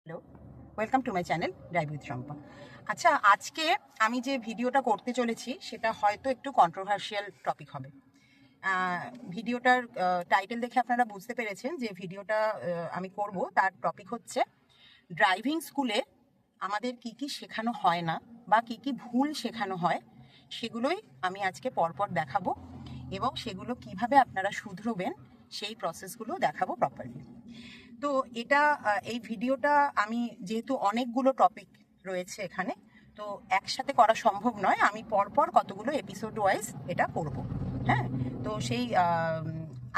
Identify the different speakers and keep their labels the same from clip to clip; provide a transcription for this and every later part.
Speaker 1: Hello, welcome to my channel drive with Shampa. আচ্ছা, আজকে আমি যে ভিডিওটা করতে চলেছি সেটা হয়তো একটু কন্ট্রোভার্সিয়াল টপিক হবে। ভিডিওটার টাইটেল দেখে আপনারা বুঝতে পেরেছেন যে ভিডিওটা আমি করব, তার টপিক হচ্ছে ড্রাইভিং স্কুলে আমাদের কি কি শেখানো হয় না বা কি কি ভুল শেখানো হয়, সেগুলোই আমি আজকে পরপর দেখাবো এবং সেগুলো কিভাবে আপনারা শুধরোবেন সেই প্রসেসগুলো দেখাবো প্রপারলি। তো এটা এই ভিডিওটা আমি যেহেতু অনেকগুলো টপিক রয়েছে এখানে, তো একসাথে করা সম্ভব নয়, আমি পরপর কতগুলো এপিসোড ওয়াইজ এটা করব। হ্যাঁ, তো সেই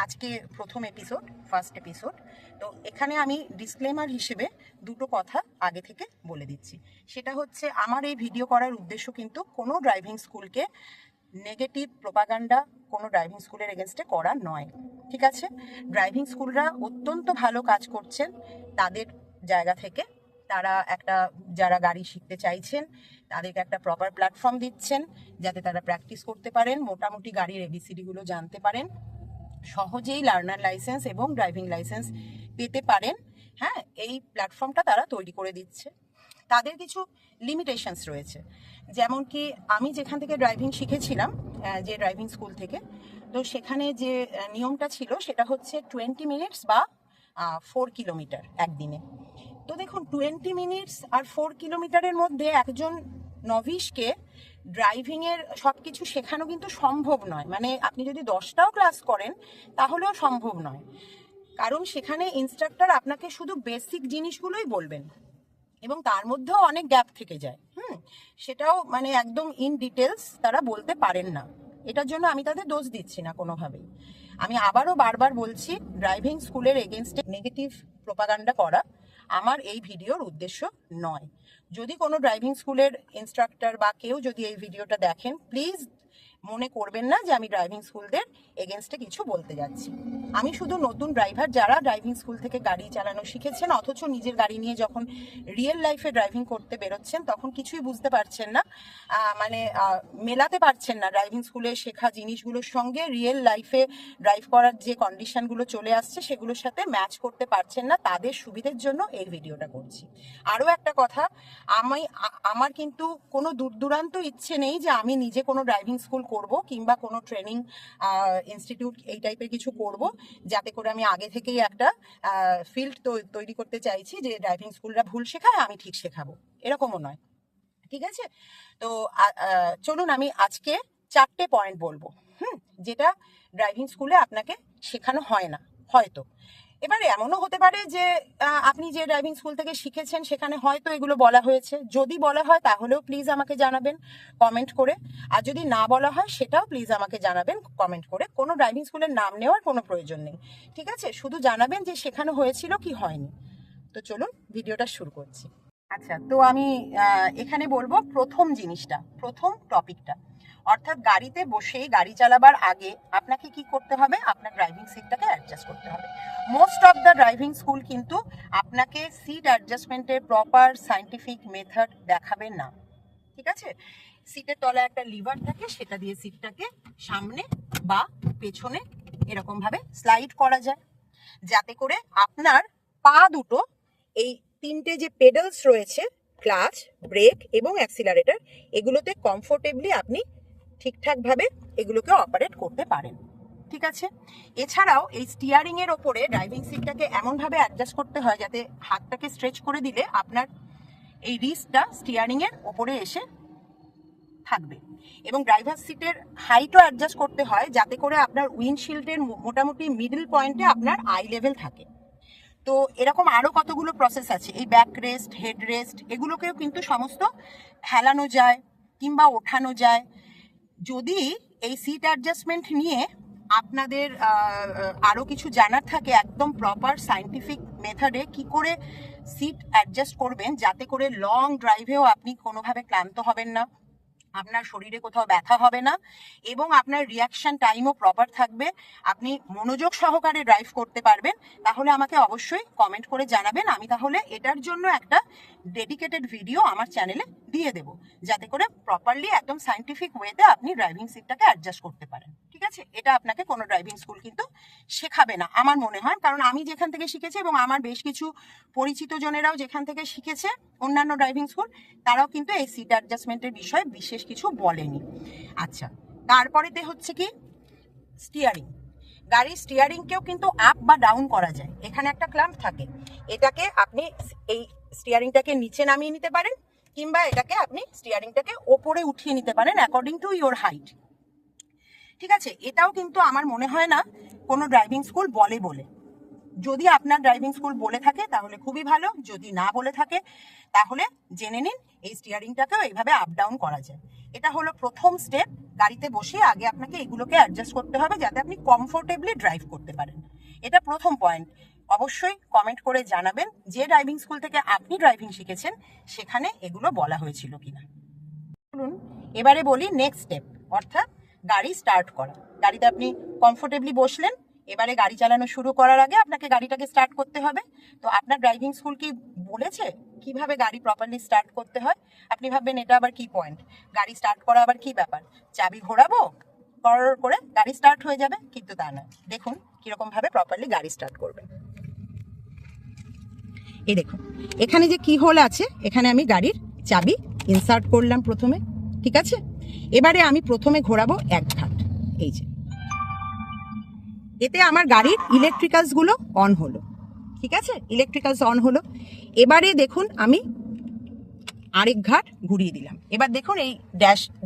Speaker 1: আজকে প্রথম এপিসোড, ফার্স্ট এপিসোড। তো এখানে আমি ডিসক্লেমার হিসেবে দুটো কথা আগে থেকে বলে দিচ্ছি। সেটা হচ্ছে, আমার এই ভিডিও করার উদ্দেশ্য কিন্তু কোনো ড্রাইভিং স্কুলকে নেগেটিভ প্রোপাগান্ডা কোনো ড্রাইভিং স্কুলের এগেনস্টে করা নয়। ঠিক আছে, ড্রাইভিং স্কুলরা অত্যন্ত ভালো কাজ করছেন তাদের জায়গা থেকে। তারা একটা, যারা গাড়ি শিখতে চাইছেন তাদেরকে একটা প্রপার প্ল্যাটফর্ম দিচ্ছেন যাতে তারা প্র্যাকটিস করতে পারেন, মোটামুটি গাড়ির এবিসিডিগুলো জানতে পারেন, সহজেই লার্নার লাইসেন্স এবং ড্রাইভিং লাইসেন্স পেতে পারেন। হ্যাঁ, এই প্ল্যাটফর্মটা তারা তৈরি করে দিচ্ছে। তাদের কিছু লিমিটেশনস রয়েছে, যেমন কি আমি যেখান থেকে ড্রাইভিং শিখেছিলাম, যে ড্রাইভিং স্কুল থেকে, তো সেখানে যে নিয়মটা ছিল সেটা হচ্ছে 20 মিনিটস বা 4 কিলোমিটার একদিনে। তো দেখুন, 20 মিনিটস আর 4 কিলোমিটারের মধ্যে একজন নভিশকে ড্রাইভিংয়ের সব কিছু শেখানো কিন্তু সম্ভব নয়। মানে আপনি যদি 10টাও ক্লাস করেন তাহলেও সম্ভব নয়, কারণ সেখানে ইনস্ট্রাক্টর আপনাকে শুধু বেসিক জিনিসগুলোই বলবেন এবং তার মধ্যেও অনেক গ্যাপ থেকে যায়। সেটাও মানে একদম ইন ডিটেলস তারা বলতে পারেন না। এটার জন্য আমি তাদের দোষ দিচ্ছি না কোনোভাবেই। আমি আবারও বারবার বলছি, ড্রাইভিং স্কুলের এগেনস্টে নেগেটিভ প্রোপাগান্ডা করা আমার এই ভিডিওর উদ্দেশ্য নয়। যদি কোনো ড্রাইভিং স্কুলের ইনস্ট্রাক্টর বা কেউ যদি এই ভিডিওটা দেখেন, প্লিজ মনে করবেন না যে আমি ড্রাইভিং স্কুলদের এগেনস্টে কিছু বলতে যাচ্ছি। আমি শুধু নতুন ড্রাইভার যারা ড্রাইভিং স্কুল থেকে গাড়ি চালানো শিখেছেন অথচ নিজের গাড়ি নিয়ে যখন রিয়েল লাইফে ড্রাইভিং করতে বেরোচ্ছেন তখন কিছুই বুঝতে পারছেন না, মানে মেলাতে পারছেন না ড্রাইভিং স্কুলে শেখা জিনিসগুলোর সঙ্গে রিয়েল লাইফে ড্রাইভ করার যে কন্ডিশনগুলো চলে আসছে সেগুলোর সাথে ম্যাচ করতে পারছেন না, তাদের সুবিধের জন্য এই ভিডিওটা করছি। আরও একটা কথা, আমার কিন্তু কোনো দূর দূরান্ত ইচ্ছে নেই যে আমি নিজে কোনো ড্রাইভিং স্কুল করব কিংবা কোনো ট্রেনিং ইনস্টিটিউট এই টাইপের কিছু করব, যাতে করে আমি আগে থেকেই একটা ফিল্ড তৈরি করতে চাইছি যে ড্রাইভিং স্কুলরা ভুল শেখায়, আমি ঠিক শেখাবো, এরকমও নয়। ঠিক আছে, তো চলুন আমি আজকে 4টে পয়েন্ট বলবো যেটা ড্রাইভিং স্কুলে আপনাকে শেখানো হয় না হয়তো। এবারে এমনও হতে পারে যে আপনি যে ড্রাইভিং স্কুল থেকে শিখেছেন সেখানে হয়তো এগুলো বলা হয়েছে। যদি বলা হয় তাহলেও প্লিজ আমাকে জানাবেন কমেন্ট করে, আর যদি না বলা হয় সেটাও প্লিজ আমাকে জানাবেন কমেন্ট করে। কোনো ড্রাইভিং স্কুলের নাম নেওয়ার কোনো প্রয়োজন নেই, ঠিক আছে? শুধু জানাবেন যে শেখানো হয়েছিল কি হয়নি। তো চলুন ভিডিওটা শুরু করছি। আচ্ছা, তো আমি এখানে বলবো প্রথম জিনিসটা, প্রথম টপিকটা, অর্থাৎ গাড়িতে বসেই গাড়ি চালাবার আগে আপনাকে কি করতে হবে? আপনার ড্রাইভিং সিটটাকে অ্যাডজাস্ট করতে হবে। Most of the driving school কিন্তু আপনাকে সিট অ্যাডজাস্টমেন্টের প্রপার সায়েন্টিফিক মেথড দেখাবে না। ঠিক আছে, সিটের তলায় একটা লিভার থাকে, সেটা দিয়ে সিটটাকে সামনে বা পেছনে এরকম ভাবে স্লাইড করা যায় যাতে করে আপনার পা দুটো, এই 3টে যে পেডালস রয়েছে, ক্লাচ, ব্রেক এবং অ্যাক্সিলারেটর, এগুলোতে কমফোর্টেবলি আপনি ঠিকঠাকভাবে এগুলোকে অপারেট করতে পারেন। ঠিক আছে, এছাড়াও এই স্টিয়ারিং এর ওপরে ড্রাইভিং সিটটাকে এমনভাবে অ্যাডজাস্ট করতে হয় যাতে হাতটাকে স্ট্রেচ করে দিলে আপনার এই রিস্টটা স্টিয়ারিং এর ওপরে এসে থাকবে, এবং ড্রাইভার সিটের হাইটও অ্যাডজাস্ট করতে হয় যাতে করে আপনার উইন্ডশিল্ডের মোটামুটি মিডল পয়েন্টে আপনার আই লেভেল থাকে। তো এরকম আরও কতগুলো প্রসেস আছে, এই ব্যাক রেস্ট, হেড রেস্ট, এগুলোকেও কিন্তু সমস্ত হেলানো যায় কিংবা ওঠানো যায়। যদি এই সিট অ্যাডজাস্টমেন্ট নিয়ে আপনাদের আরও কিছু জানার থাকে, একদম প্রপার সায়েন্টিফিক মেথডে কি করে সিট অ্যাডজাস্ট করবেন যাতে করে লং ড্রাইভেও আপনি কোনোভাবে ক্লান্ত হবেন না, আপনার শরীরে কোথাও ব্যথা হবে না এবং আপনার রিয়াকশন টাইমও প্রপার থাকবে, আপনি মনোযোগ সহকারে ড্রাইভ করতে পারবেন, তাহলে আমাকে অবশ্যই কমেন্ট করে জানাবেন। আমি তাহলে এটার জন্য একটা ডেডিকেটেড ভিডিও আমার চ্যানেলে দিয়ে দেব যাতে করে প্রপারলি একদম সায়েন্টিফিক ওয়েতে আপনি ড্রাইভিং সিটটাকে অ্যাডজাস্ট করতে পারেন। ঠিক ঠিক আছে, এটা আপনাকে কোনো ড্রাইভিং স্কুল কিন্তু শেখাবে না আমার মনে হয়, কারণ আমি যেখান থেকে শিখেছি এবং আমার বেশ কিছু পরিচিত জনেরাও যেখান থেকে শিখেছে অন্যান্য ড্রাইভিং স্কুল, তারাও কিন্তু এই সিট অ্যাডজাস্টমেন্টের বিষয়ে বিশেষ কিছু বলেনি। আচ্ছা, তারপরেতে হচ্ছে কি স্টিয়ারিং। গাড়ির স্টিয়ারিংকেও কিন্তু আপ বা ডাউন করা যায়। এখানে একটা ক্ল্যাম্প থাকে, এটাকে আপনি এই স্টিয়ারিংটাকে নিচে নামিয়ে নিতে পারেন, কিংবা এটাকে আপনি স্টিয়ারিংটাকে ওপরে উঠিয়ে নিতে পারেন অ্যাকর্ডিং টু ইওর হাইট। ঠিক আছে, এটাও কিন্তু আমার মনে হয় না কোনো ড্রাইভিং স্কুল বলে। যদি আপনার ড্রাইভিং স্কুল বলে থাকে তাহলে খুবই ভালো, যদি না বলে থাকে তাহলে জেনে নিন এই স্টিয়ারিংটাকেও এইভাবে আপ ডাউন করা যায়। এটা হলো প্রথম স্টেপ। গাড়িতে বসে আগে আপনাকে এগুলোকে অ্যাডজাস্ট করতে হবে যাতে আপনি কমফোর্টেবলি ড্রাইভ করতে পারেন। এটা প্রথম পয়েন্ট। অবশ্যই কমেন্ট করে জানাবেন যে ড্রাইভিং স্কুল থেকে আপনি ড্রাইভিং শিখেছেন সেখানে এগুলো বলা হয়েছিল কিনা। বলুন, এবারে বলি নেক্সট স্টেপ, অর্থাৎ গাড়ি স্টার্ট করা। গাড়িতে আপনি কমফোর্টেবলি বসলেন, এবারে গাড়ি চালানো শুরু করার আগে আপনাকে গাড়িটাকে স্টার্ট করতে হবে। তো আপনার ড্রাইভিং স্কুল কি বলেছে কিভাবে গাড়ি প্রপারলি স্টার্ট করতে হয়? আপনি ভাববেন এটা আবার কি পয়েন্ট, গাড়ি স্টার্ট করা আবার কি ব্যাপার, চাবি ঘোরাবো করে গাড়ি স্টার্ট হয়ে যাবে? কিন্তু তা নয়। দেখুন কিরকম ভাবে প্রপারলি গাড়ি স্টার্ট করবেন। এই দেখুন, এখানে যে কি হোল আছে, এখানে আমি গাড়ির চাবি ইনসার্ট করলাম প্রথমে। ঠিক আছে, এবারে আমি প্রথমে ঘোরাবো এক ঘাট। এই যে, এতে আমার গাড়ির ইলেকট্রিক্যালস গুলো অন হলো। ঠিক আছে, ইলেকট্রিক্যালস অন হলো। এবারে দেখুন আমি আরেক ঘাট ঘুরিয়ে দিলাম। এবার দেখুন এই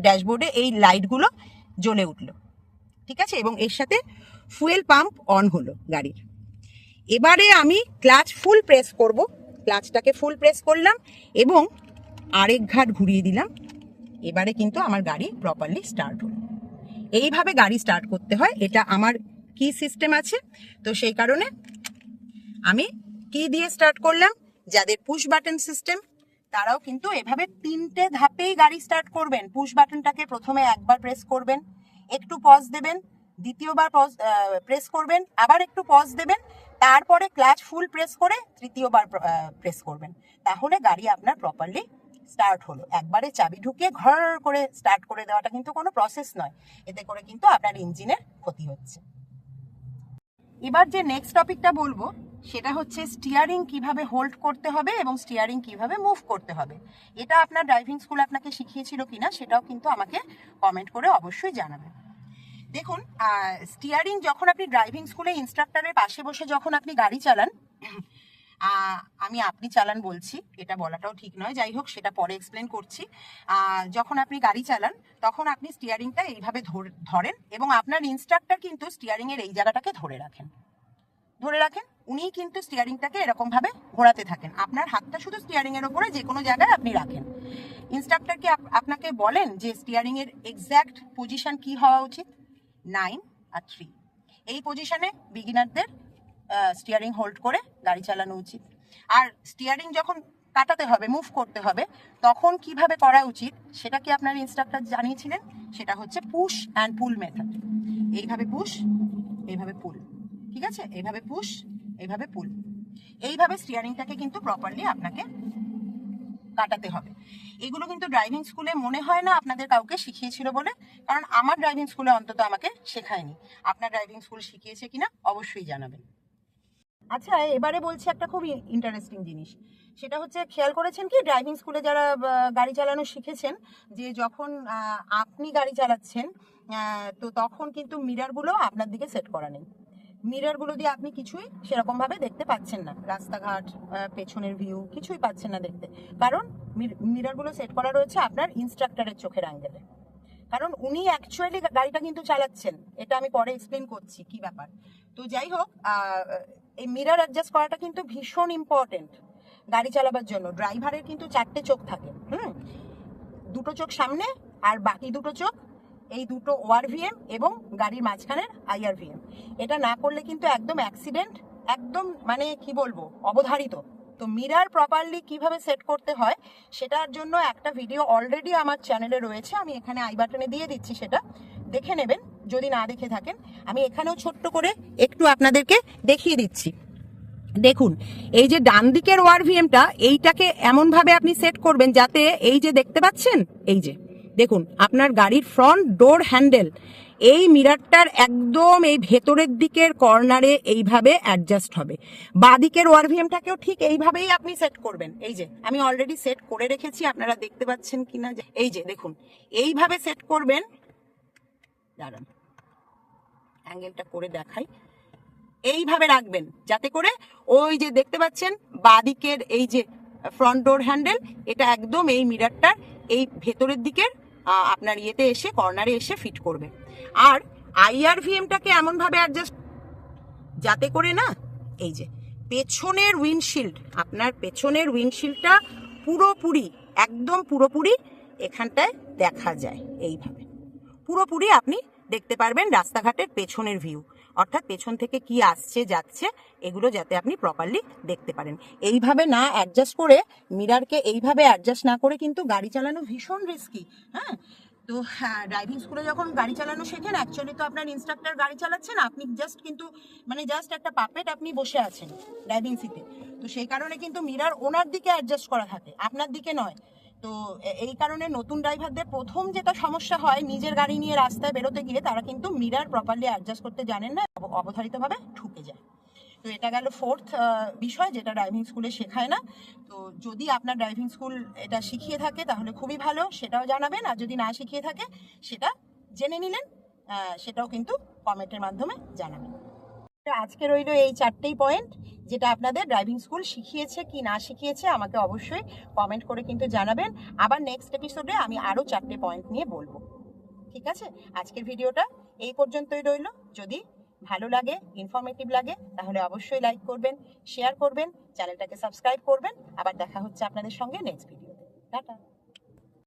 Speaker 1: ড্যাশবোর্ডে এই লাইটগুলো জ্বলে উঠলো। ঠিক আছে, এবং এর সাথে ফুয়েল পাম্প অন হলো গাড়ির। এবারে আমি ক্লাচ ফুল প্রেস করব, ক্লাচটাকে ফুল প্রেস করলাম এবং আরেক ঘাট ঘুরিয়ে দিলাম। এবারে কিন্তু আমার গাড়ি প্রপারলি স্টার্ট হলো। এইভাবে গাড়ি স্টার্ট করতে হয়। এটা আমার কি সিস্টেম আছে, তো সেই কারণে আমি কি দিয়ে স্টার্ট করলাম। যাদের পুশ বাটন সিস্টেম তারাও কিন্তু এভাবে 3টে ধাপেই গাড়ি স্টার্ট করবেন। পুশ বাটনটাকে প্রথমে একবার প্রেস করবেন, একটু পজ দেবেন, দ্বিতীয়বার প্রেস করবেন, আবার একটু পজ দেবেন, তারপরে ক্লাচ ফুল প্রেস করে তৃতীয়বার প্রেস করবেন। তাহলে গাড়ি আপনার প্রপারলি স্টার্ট হলো। একবারে চাবি ঢুকিয়ে ঘর করে স্টার্ট করে দেওয়াটা কিন্তু কোনো প্রসেস নয়, এতে করে কিন্তু আপনার ইঞ্জিনের ক্ষতি হচ্ছে। এবার যে নেক্সট টপিকটা বলবো সেটা হচ্ছে স্টিয়ারিং কিভাবে হোল্ড করতে হবে এবং স্টিয়ারিং কিভাবে মুভ করতে হবে। এটা আপনার ড্রাইভিং স্কুল আপনাকে শিখিয়েছিল কিনা সেটাও কিন্তু আমাকে কমেন্ট করে অবশ্যই জানাবেন। দেখুন, স্টিয়ারিং যখন আপনি ড্রাইভিং স্কুলে ইনস্ট্রাক্টরের পাশে বসে যখন আপনি গাড়ি চালান, আমি আপনি চালান বলছি, এটা বলাটাও ঠিক নয়, যাই হোক সেটা পরে এক্সপ্লেন করছি। যখন আপনি গাড়ি চালান তখন আপনি স্টিয়ারিংটা এইভাবে ধরেন এবং আপনার ইনস্ট্রাক্টর কিন্তু স্টিয়ারিং এর এই জায়গাটাকে ধরে রাখেন। উনি কিন্তু স্টিয়ারিংটাকে এরকম ভাবে ঘোরাতে থাকেন। আপনার হাতটা শুধু স্টিয়ারিং এর উপরে যে কোনো জায়গায় আপনি রাখেন। ইনস্ট্রাক্টর কি আপনাকে বলেন যে স্টিয়ারিং এর এক্স্যাক্ট পজিশন কি হওয়া উচিত? 9 আর 3 এই পজিশনে বিগিনারদের স্টিয়ারিং হোল্ড করে গাড়ি চালানো উচিত। আর স্টিয়ারিং যখন কাটাতে হবে, মুভ করতে হবে, তখন কিভাবে করা উচিত সেটা কি আপনার ইনস্ট্রাক্টর জানিয়েছিলেন? সেটা হচ্ছে পুশ অ্যান্ড পুল মেথড। এইভাবে পুশ, এইভাবে পুল। ঠিক আছে, এইভাবে পুশ, এইভাবে পুল। এইভাবে স্টিয়ারিংটাকে কিন্তু প্রপারলি আপনাকে কাটাতে হবে। এগুলো কিন্তু ড্রাইভিং স্কুলে মনে হয় না আপনাদের কাউকে শিখিয়েছিল বলে, কারণ আমার ড্রাইভিং স্কুলে অন্তত আমাকে শেখায়নি। আপনার ড্রাইভিং স্কুল শিখিয়েছে কিনা অবশ্যই জানাবেন। আচ্ছা, এবারে বলছি একটা খুব ইন্টারেস্টিং জিনিস, সেটা হচ্ছে খেয়াল করেছেন কি ড্রাইভিং স্কুলে যারা গাড়ি চালানো শিখেছেন, যে যখন আপনি গাড়ি চালাচ্ছেন তো তখন কিন্তু মিরারগুলো আপনার দিকে সেট করা নেই। মিররগুলো দিয়ে আপনি কিছুই সেরকম ভাবে দেখতে পাচ্ছেন না, রাস্তাঘাট, পেছনের ভিউ কিছুই পাচ্ছেন না দেখতে, কারণ মিররগুলো সেট করা রয়েছে আপনার ইনস্ট্রাক্টরের চোখের অ্যাঙ্গেলে। কারণ উনি অ্যাকচুয়ালি গাড়িটা কিন্তু চালাচ্ছেন, এটা আমি পরে এক্সপ্লেন করছি কি ব্যাপার। তো যাই হোক, এই মিরর অ্যাডজাস্ট করাটা কিন্তু ভীষণ ইম্পর্টেন্ট গাড়ি চালাবার জন্য। ড্রাইভারের কিন্তু 4টে চোখ থাকে, দুটো চোখ সামনে আর বাকি দুটো চোখ এই দুটো ওআরভিএম এবং গাড়ির মাঝখানের আইআরভিএম। এটা না করলে কিন্তু একদম অ্যাক্সিডেন্ট, একদম মানে কি বলবো, অবধারিত। তো মিরর প্রপারলি কিভাবে সেট করতে হয় সেটার জন্য একটা ভিডিও অলরেডি আমার চ্যানেলে রয়েছে, আমি এখানে আই বাটনে দিয়ে দিচ্ছি, সেটা দেখে নেবেন যদি না দেখে থাকেন। আমি এখানেও ছোট্ট করে একটু আপনাদেরকে দেখিয়ে দিচ্ছি। দেখুন, এই যে ডান দিকের ওআরভিএমটা, এইটাকে এমন ভাবে আপনি সেট করবেন যাতে এই যে দেখতে পাচ্ছেন, এই যে দেখুন আপনার গাড়ির ফ্রন্ট ডোর হ্যান্ডেল এই মিরারটার একদম এই ভেতরের দিকের কর্নারে এইভাবে অ্যাডজাস্ট হবে। বাঁদিকের ওয়ারভিএমটাকেও ঠিক এইভাবেই আপনি সেট করবেন। এই যে আমি অলরেডি সেট করে রেখেছি, আপনারা দেখতে পাচ্ছেন কিনা, এই যে দেখুন এইভাবে সেট করবেন। দাঁড়ান অ্যাঙ্গেলটা করে দেখাই। এইভাবে রাখবেন যাতে করে ওই যে দেখতে পাচ্ছেন বাঁদিকের এই যে ফ্রন্ট ডোর হ্যান্ডেল, এটা একদম এই মিরারটার এই ভেতরের দিকের আপনার ইয়েতে এসে কর্নারে এসে ফিট করবে। আর আইআরভিএমটাকে এমনভাবে অ্যাডজাস্ট যাতে করে না এই যে পেছনের উইন্ডশিল্ড, আপনার পেছনের উইন্ডশিল্ডটা পুরোপুরি একদম পুরোপুরি এখানটায় দেখা যায়। এইভাবে পুরোপুরি আপনি দেখতে পারবেন রাস্তাঘাটের পেছনের ভিউ, অর্থাৎ পেছন থেকে কি আসছে যাচ্ছে এগুলো যাতে আপনি প্রপারলি দেখতে পারেন। এইভাবে না অ্যাডজাস্ট করে, মিরারকে এইভাবে অ্যাডজাস্ট না করে কিন্তু গাড়ি চালানো ভীষণ রিস্কি। হ্যাঁ, তো হ্যাঁ, ড্রাইভিং স্কুলে যখন গাড়ি চালানো শেখেন, অ্যাকচুয়ালি তো আপনার ইনস্ট্রাক্টর গাড়ি চালাচ্ছেন, আপনি জাস্ট কিন্তু মানে জাস্ট একটা পাপেট, আপনি বসে আছেন ড্রাইভিং সিটে। তো সেই কারণে কিন্তু মিরার ওনার দিকে অ্যাডজাস্ট করা থাকে, আপনার দিকে নয়। তো এই কারণে নতুন ড্রাইভারদের প্রথম যেটা সমস্যা হয়, নিজের গাড়ি নিয়ে রাস্তায় বেরোতে গিয়ে তারা কিন্তু মিরার প্রপারলি অ্যাডজাস্ট করতে জানেন না, অবধারিতভাবে ঠুকে যায়। তো এটা গেল ফোর্থ বিষয় যেটা ড্রাইভিং স্কুলে শেখায় না। তো যদি আপনার ড্রাইভিং স্কুল এটা শিখিয়ে থাকে তাহলে খুবই ভালো, সেটাও জানাবেন। আর যদি না শিখিয়ে থাকে সেটা জেনে নিলেন, সেটাও কিন্তু কমেন্টের মাধ্যমে জানাবেন। আজকে রইল এই 4টেই পয়েন্ট, যেটা আপনাদের ড্রাইভিং স্কুল শিখিয়েছে কি না শিখিয়েছে আমাকে অবশ্যই কমেন্ট করে কিন্তু জানাবেন। আবার নেক্সট এপিসোডে আমি আরও 4টে পয়েন্ট নিয়ে বলবো। ঠিক আছে, আজকের ভিডিওটা এই পর্যন্তই রইল। যদি ভালো লাগে, ইনফরমেটিভ লাগে, তাহলে অবশ্যই লাইক করবেন, শেয়ার করবেন, চ্যানেলটাকে সাবস্ক্রাইব করবেন। আবার দেখা হচ্ছে আপনাদের সঙ্গে নেক্সট ভিডিওতে। টাটা।